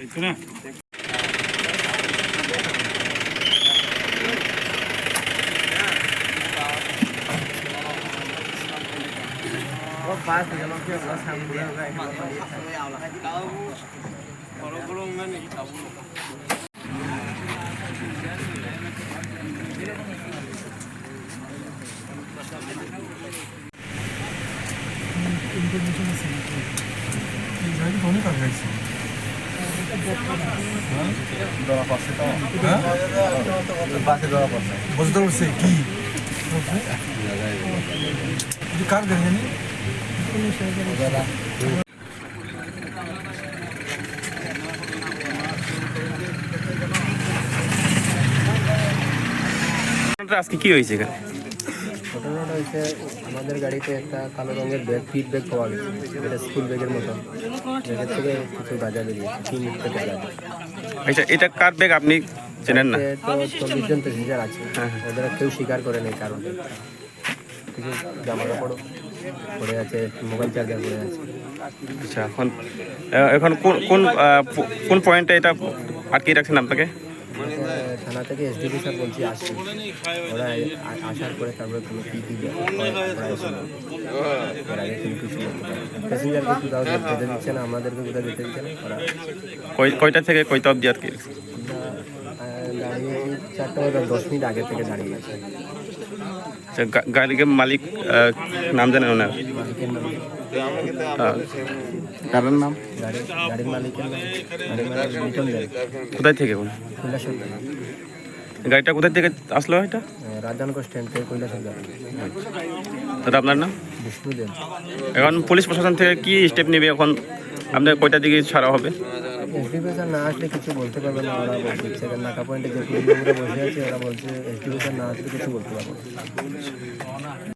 Information আছে এই গাড়ি অনেক আগে আছে ধরা পড়ছে তো বাসে ধরা পড়ছে বুঝতে পারছে কি কার গাড়ি জানি আজকে কি হয়েছে এখানে? ঘটনাটা হচ্ছে আমাদের গাড়িতে একটা কালো রঙের ব্যাগ ফিড ব্যাগ পাওয়া গেছে, এটা স্কুল ব্যাগের মতন। ব্যাগের থেকে কিছু গাঁজা বেরিয়েছে, 3 প্যাকেট গাঁজা। আচ্ছা, এটা কার ব্যাগ আপনি চেনেন না? তো 40 জন প্যাসেঞ্জার আছে, ওদের কেউ স্বীকার করে নেই কারণ কিছু জামা কাপড় পড়ে আছে, মোবাইল চার্জার পড়ে আছে। আচ্ছা, এখন কোন পয়েন্টে এটা আটকে রাখছেন আপনাকে? থানা থেকে এসডিপি স্যার বলছি আসছি, ওরা আসার পরে তারপরে কোনো কী দিবে এর আগে কোনো কিছু প্যাসেঞ্জারকে কোথাও যেতে দিচ্ছে না, আমাদেরকে কোথাও যেতে দিচ্ছে না। ওরা কয়টা থেকে কয়টা অবধি আটকে রাখছে? গাড়ি 4:10 আগে থেকে দাঁড়িয়ে গেছে। আচ্ছা, গাড়ির মালিক নাম জানেন ওনার? মালিকের নাম কারোর নাম? গাড়ির মালিকের নাম লিটন দেব। কোথায় থেকে? কৈলাসহর যাবে। গাড়িটা কোথায় থেকে আসলো? এটা রাজধানগর স্ট্যান্ড থেকে কৈলাসহর যাবে। দাদা, আপনার নাম? বিষ্ণুদেব। এখন পুলিশ প্রশাসন থেকে কি স্টেপ নেবে? এখন আপনার কয়টা দিকে ছাড়া হবে? এসডিপি স্যার না আসলে কিছু বলতে পারবে না, ওরা বলছে নাকা পয়েন্টে যে পুলিশরা বসে আছে ওরা বলছে এসডিপি স্যার না আসলে কিছু বলতে পারবে না।